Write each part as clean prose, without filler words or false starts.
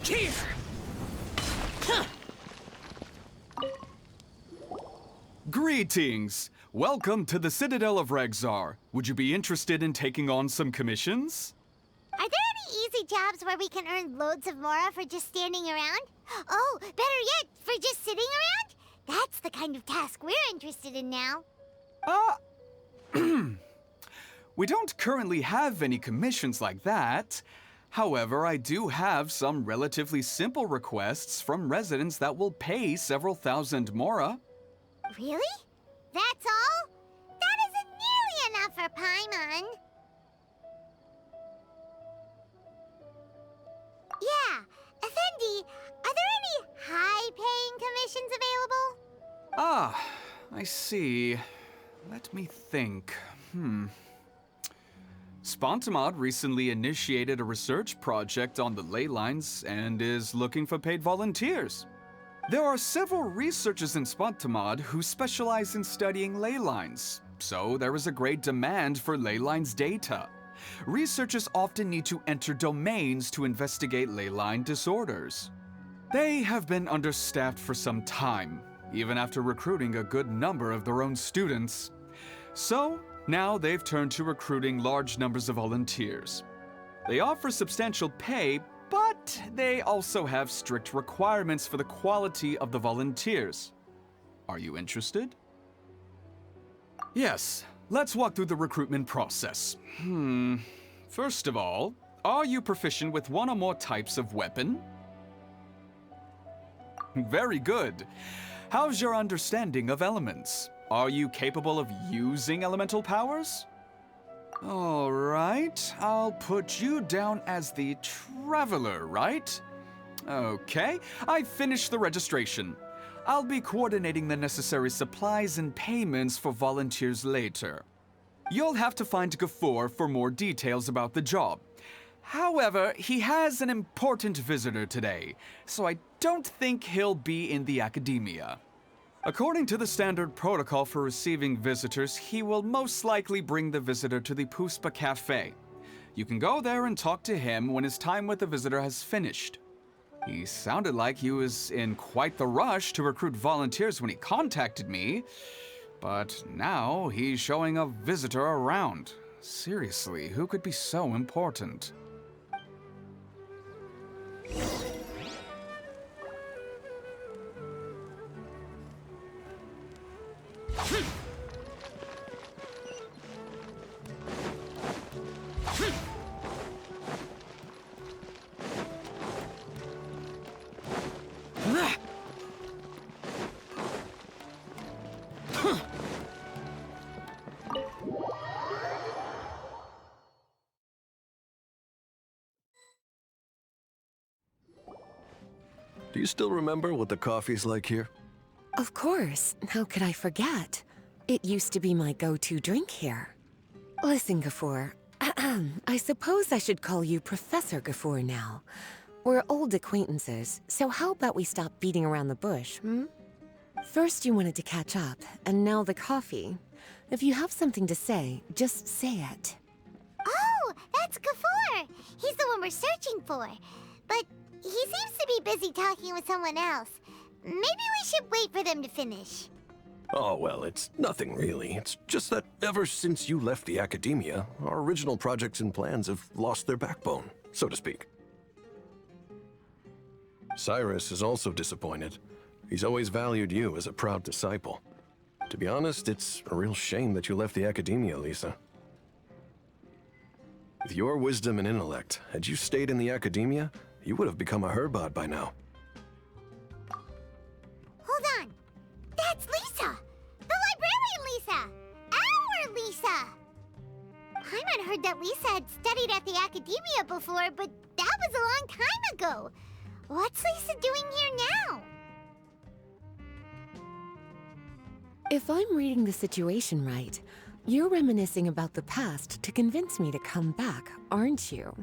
Here! Huh. Greetings! Welcome to the Citadel of Regzar. Would you be interested in taking on some commissions? Are there any easy jobs where we can earn loads of mora for just standing around? Oh, better yet, for just sitting around? That's the kind of task we're interested in now. We don't currently have any commissions like that. However, I do have some relatively simple requests from residents that will pay several thousand mora. Really? That's all? That isn't nearly enough for Paimon. Yeah, Effendi, are there any high-paying commissions available? Ah, I see. Let me think. Spontamod recently initiated a research project on the ley lines and is looking for paid volunteers. There are several researchers in Spontamod who specialize in studying ley lines, so there is a great demand for ley lines data. Researchers often need to enter domains to investigate ley line disorders. They have been understaffed for some time, even after recruiting a good number of their own students. So, now they've turned to recruiting large numbers of volunteers. They offer substantial pay, but they also have strict requirements for the quality of the volunteers. Are you interested? Yes, let's walk through the recruitment process. First of all, are you proficient with one or more types of weapon? Very good. How's your understanding of elements? Are you capable of using elemental powers? All right, I'll put you down as the Traveler, right? Okay, I finished the registration. I'll be coordinating the necessary supplies and payments for volunteers later. You'll have to find Gafoor for more details about the job. However, he has an important visitor today, so I don't think he'll be in the academia. According to the standard protocol for receiving visitors, he will most likely bring the visitor to the Puspa Cafe. You can go there and talk to him when his time with the visitor has finished. He sounded like he was in quite the rush to recruit volunteers when he contacted me, but now he's showing a visitor around. Seriously, who could be so important? Do you still remember what the coffee's like here? Of course. How could I forget? It used to be my go-to drink here. Listen, Gafoor. I suppose I should call you Professor Gafoor now. We're old acquaintances, so how about we stop beating around the bush, First you wanted to catch up, and now the coffee. If you have something to say, just say it. Oh, that's Gafoor. He's the one we're searching for. But he seems to be busy talking with someone else. Maybe we should wait for them to finish. Oh, well, it's nothing really. It's just that ever since you left the academia, our original projects and plans have lost their backbone, so to speak. Cyrus is also disappointed. He's always valued you as a proud disciple. To be honest, it's a real shame that you left the academia, Lisa. With your wisdom and intellect, had you stayed in the academia, you would have become a Herbad by now. Hold on. That's Lisa! The librarian Lisa! Our Lisa! Paimon heard that Lisa had studied at the academia before, but that was a long time ago. What's Lisa doing here now? If I'm reading the situation right, you're reminiscing about the past to convince me to come back, aren't you?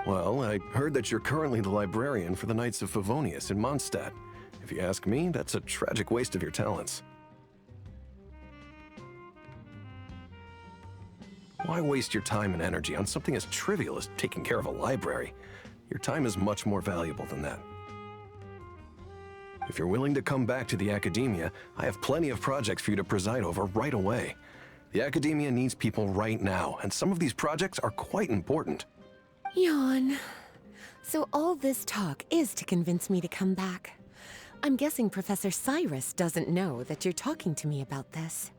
Well, I heard that you're currently the librarian for the Knights of Favonius in Mondstadt. If you ask me, that's a tragic waste of your talents. Why waste your time and energy on something as trivial as taking care of a library? Your time is much more valuable than that. If you're willing to come back to the Academia, I have plenty of projects for you to preside over right away. The Academia needs people right now, and some of these projects are quite important. Yawn. So all this talk is to convince me to come back. I'm guessing Professor Cyrus doesn't know that you're talking to me about this.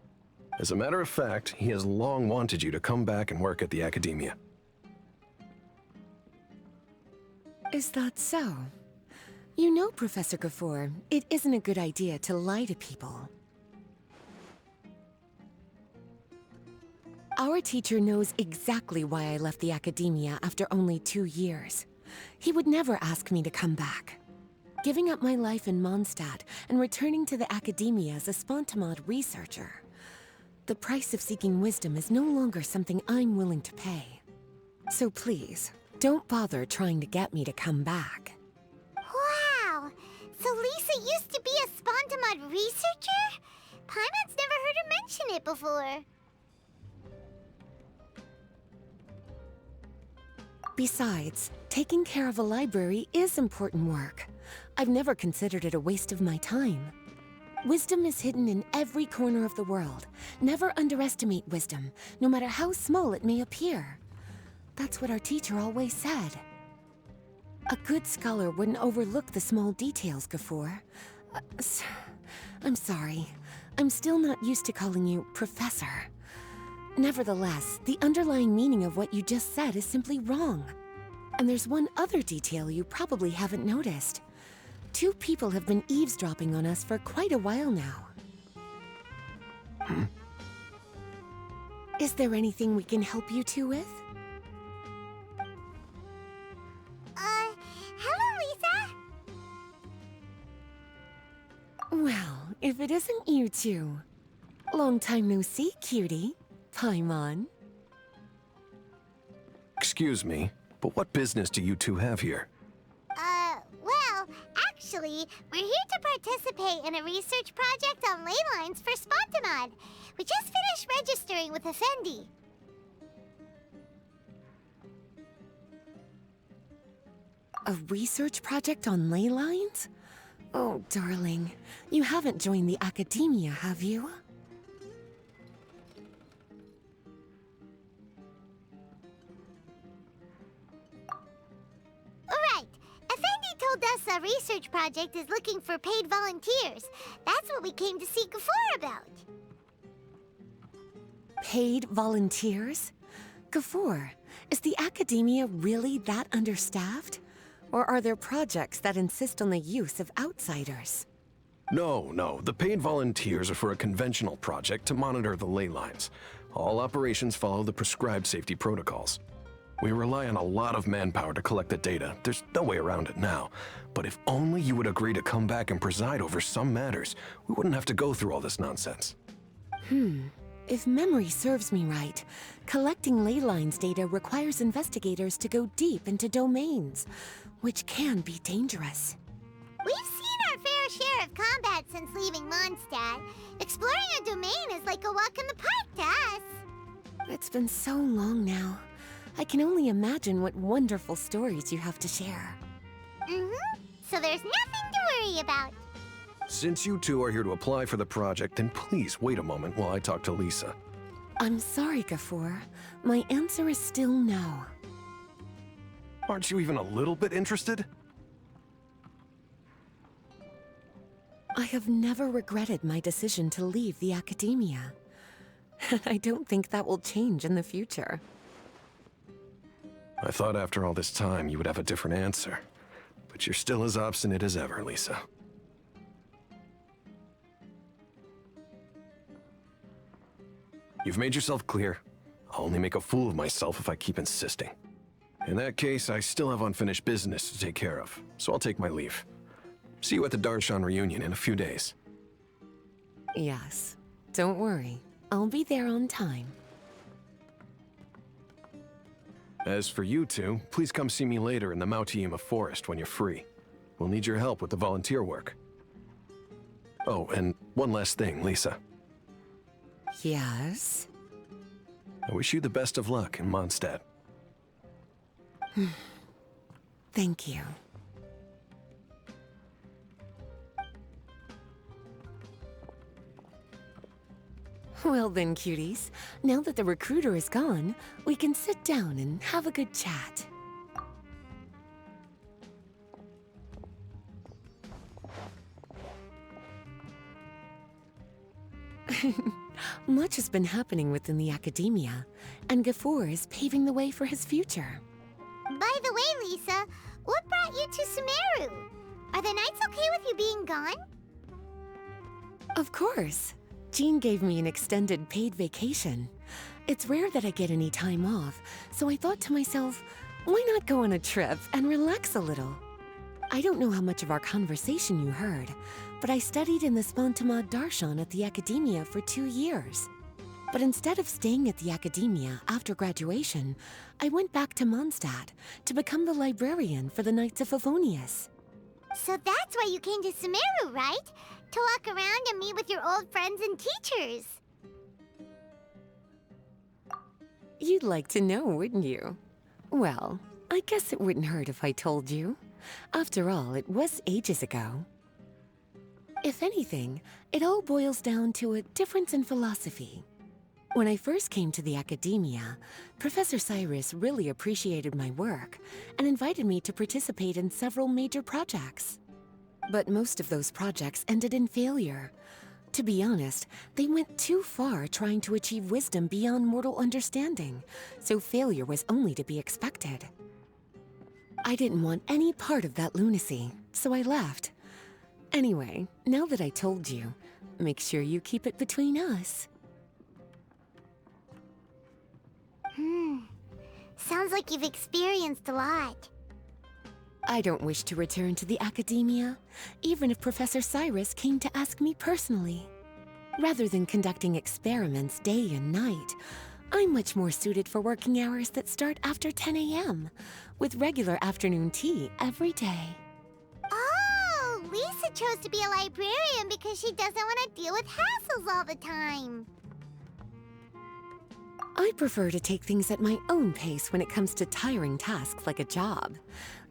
As a matter of fact, he has long wanted you to come back and work at the Academia. Is that so? You know, Professor Gafoor, it isn't a good idea to lie to people. Our teacher knows exactly why I left the Academia after only 2 years. He would never ask me to come back. Giving up my life in Mondstadt and returning to the Academia as a Spontamod researcher. The price of seeking wisdom is no longer something I'm willing to pay. So please, don't bother trying to get me to come back. Wow! So Lisa used to be a Spontamod researcher? Paimon's never heard her mention it before. Besides, taking care of a library is important work. I've never considered it a waste of my time. Wisdom is hidden in every corner of the world. Never underestimate wisdom, no matter how small it may appear. That's what our teacher always said. A good scholar wouldn't overlook the small details, Gafoor. I'm sorry. I'm still not used to calling you Professor. Nevertheless, the underlying meaning of what you just said is simply wrong. And there's one other detail you probably haven't noticed. 2 people have been eavesdropping on us for quite a while now. Is there anything we can help you two with? Hello, Lisa? Well, if it isn't you two. Long time no see, cutie. Paimon. Excuse me, but what business do you two have here? Well, actually, we're here to participate in a research project on ley lines for Spontamod. We just finished registering with Effendi. A research project on ley lines? Oh, darling. You haven't joined the Academia, have you? Right. Effendi told us a research project is looking for paid volunteers. That's what we came to see Gafoor about. Paid volunteers? Gafoor, is the Academia really that understaffed? Or are there projects that insist on the use of outsiders? No. The paid volunteers are for a conventional project to monitor the ley lines. All operations follow the prescribed safety protocols. We rely on a lot of manpower to collect the data. There's no way around it now. But if only you would agree to come back and preside over some matters, we wouldn't have to go through all this nonsense. If memory serves me right, collecting ley lines data requires investigators to go deep into domains, which can be dangerous. We've seen our fair share of combat since leaving Mondstadt. Exploring a domain is like a walk in the park to us. It's been so long now. I can only imagine what wonderful stories you have to share. So there's nothing to worry about. Since you two are here to apply for the project, then please wait a moment while I talk to Lisa. I'm sorry, Gafoor. My answer is still no. Aren't you even a little bit interested? I have never regretted my decision to leave the Academia. And I don't think that will change in the future. I thought after all this time you would have a different answer. But you're still as obstinate as ever, Lisa. You've made yourself clear. I'll only make a fool of myself if I keep insisting. In that case, I still have unfinished business to take care of, so I'll take my leave. See you at the Darshan reunion in a few days. Yes. Don't worry. I'll be there on time. As for you two, please come see me later in the Mautiyama forest when you're free. We'll need your help with the volunteer work. Oh, and one last thing, Lisa. Yes? I wish you the best of luck in Mondstadt. Thank you. Well then, cuties, now that the recruiter is gone, we can sit down and have a good chat. Much has been happening within the academia, and Gafoor is paving the way for his future. By the way, Lisa, what brought you to Sumeru? Are the nights okay with you being gone? Of course. Jean gave me an extended paid vacation. It's rare that I get any time off, so I thought to myself, why not go on a trip and relax a little? I don't know how much of our conversation you heard, but I studied in the Spontamad Darshan at the Academia for 2 years. But instead of staying at the Academia after graduation, I went back to Mondstadt to become the librarian for the Knights of Favonius. So that's why you came to Sumeru, right? To walk around and meet with your old friends and teachers. You'd like to know, wouldn't you? Well, I guess it wouldn't hurt if I told you. After all, it was ages ago. If anything, it all boils down to a difference in philosophy. When I first came to the Academia, Professor Cyrus really appreciated my work and invited me to participate in several major projects. But most of those projects ended in failure. To be honest, they went too far trying to achieve wisdom beyond mortal understanding, so failure was only to be expected. I didn't want any part of that lunacy, so I left. Anyway, now that I told you, make sure you keep it between us. Sounds like you've experienced a lot. I don't wish to return to the Academia, even if Professor Cyrus came to ask me personally. Rather than conducting experiments day and night, I'm much more suited for working hours that start after 10 a.m., with regular afternoon tea every day. Oh, Lisa chose to be a librarian because she doesn't want to deal with hassles all the time. I prefer to take things at my own pace when it comes to tiring tasks like a job.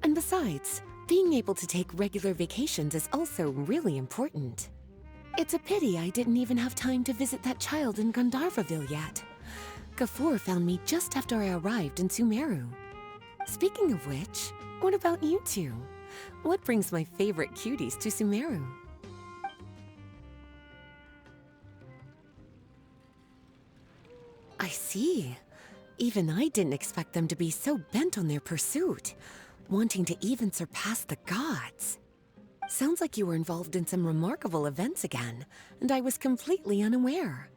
And besides, being able to take regular vacations is also really important. It's a pity I didn't even have time to visit that child in Gandharvaville yet. Gafoor found me just after I arrived in Sumeru. Speaking of which, what about you two? What brings my favorite cuties to Sumeru? I see. Even I didn't expect them to be so bent on their pursuit, wanting to even surpass the gods. Sounds like you were involved in some remarkable events again, and I was completely unaware.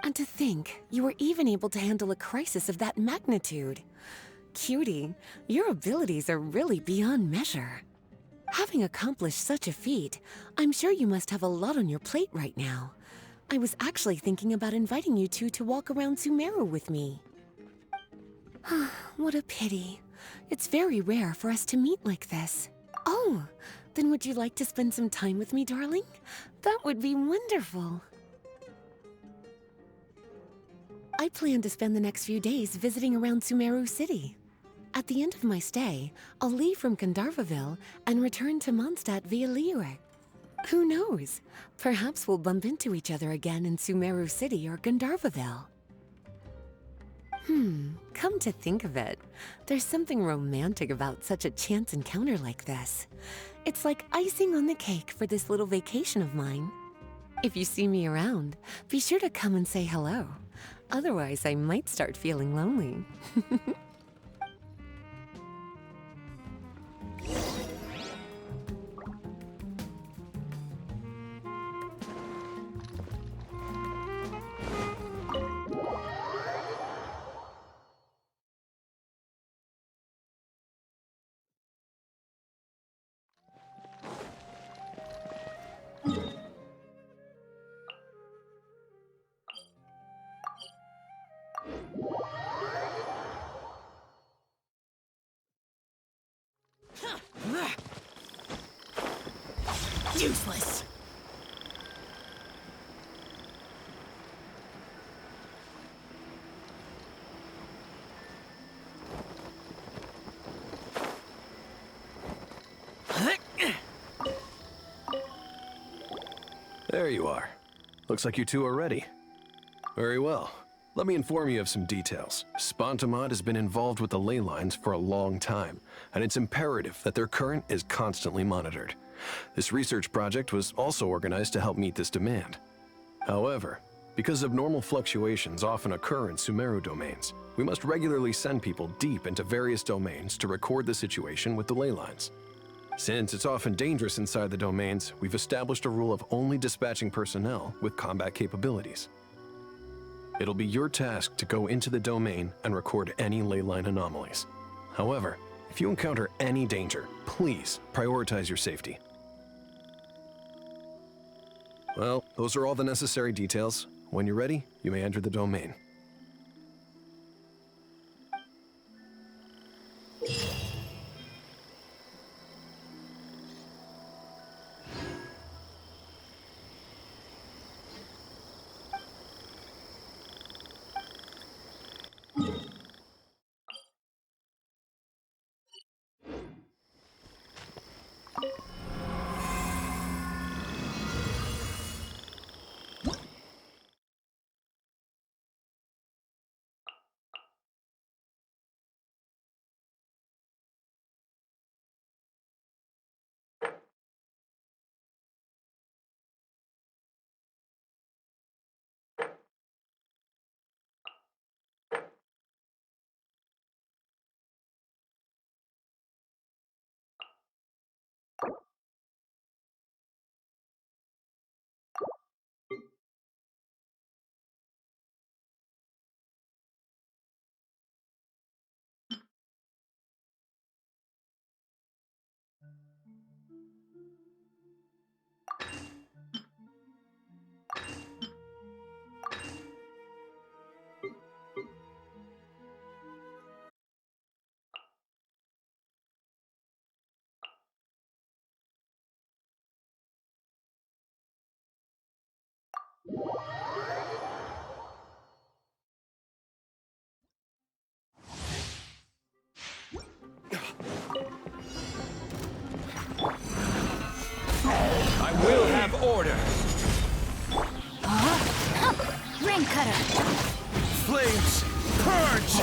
And to think, you were even able to handle a crisis of that magnitude. Cutie, your abilities are really beyond measure. Having accomplished such a feat, I'm sure you must have a lot on your plate right now. I was actually thinking about inviting you two to walk around Sumeru with me. What a pity. It's very rare for us to meet like this. Oh, then would you like to spend some time with me, darling? That would be wonderful. I plan to spend the next few days visiting around Sumeru City. At the end of my stay, I'll leave from Gandharvaville and return to Mondstadt via Liyue. Who knows? Perhaps we'll bump into each other again in Sumeru City or Gandharvaville. Come to think of it, there's something romantic about such a chance encounter like this. It's like icing on the cake for this little vacation of mine. If you see me around, be sure to come and say hello. Otherwise, I might start feeling lonely. Useless. there you are. Looks like you two are ready. Very well. Let me inform you of some details. Spontamod has been involved with the ley lines for a long time, and it's imperative that their current is constantly monitored. This research project was also organized to help meet this demand. However, because abnormal fluctuations often occur in Sumeru domains, we must regularly send people deep into various domains to record the situation with the ley lines. Since it's often dangerous inside the domains, we've established a rule of only dispatching personnel with combat capabilities. It'll be your task to go into the domain and record any ley line anomalies. However, if you encounter any danger, please prioritize your safety. Well, those are all the necessary details. When you're ready, you may enter the domain. I will have order. Ring cutter. Flames, purge!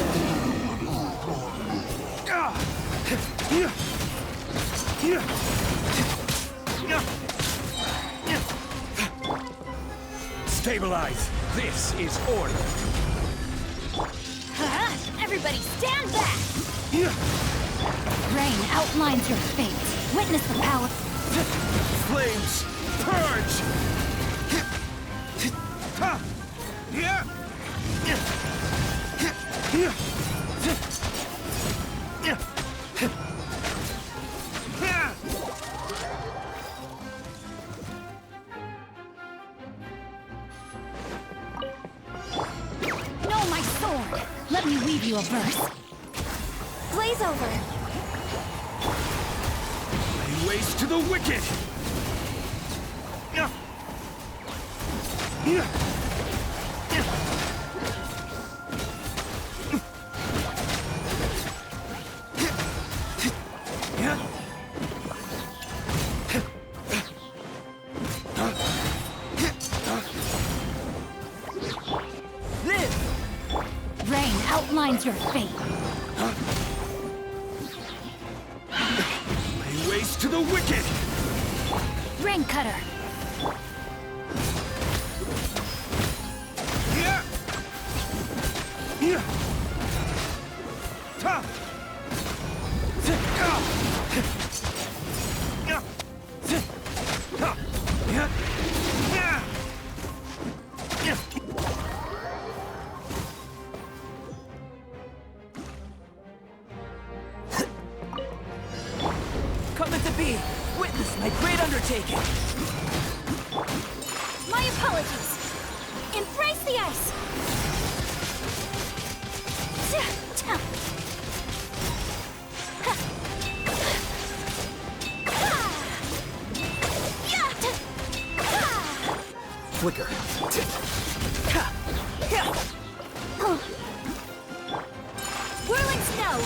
Stabilize. This is order. Everybody stand back! Rain outlines your fate. Witness the power. Flames, purge! Know my sword! Let me weave you a verse. Blaze over! Lay waste to the wicked! Rain outlines your fate. Lay waste to the wicked! Ring cutter. Coming to be. Witness my great undertaking. My apologies. Embrace the ice. Flicker. Whirling snow.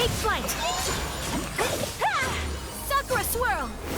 Take flight! Sakura swirl!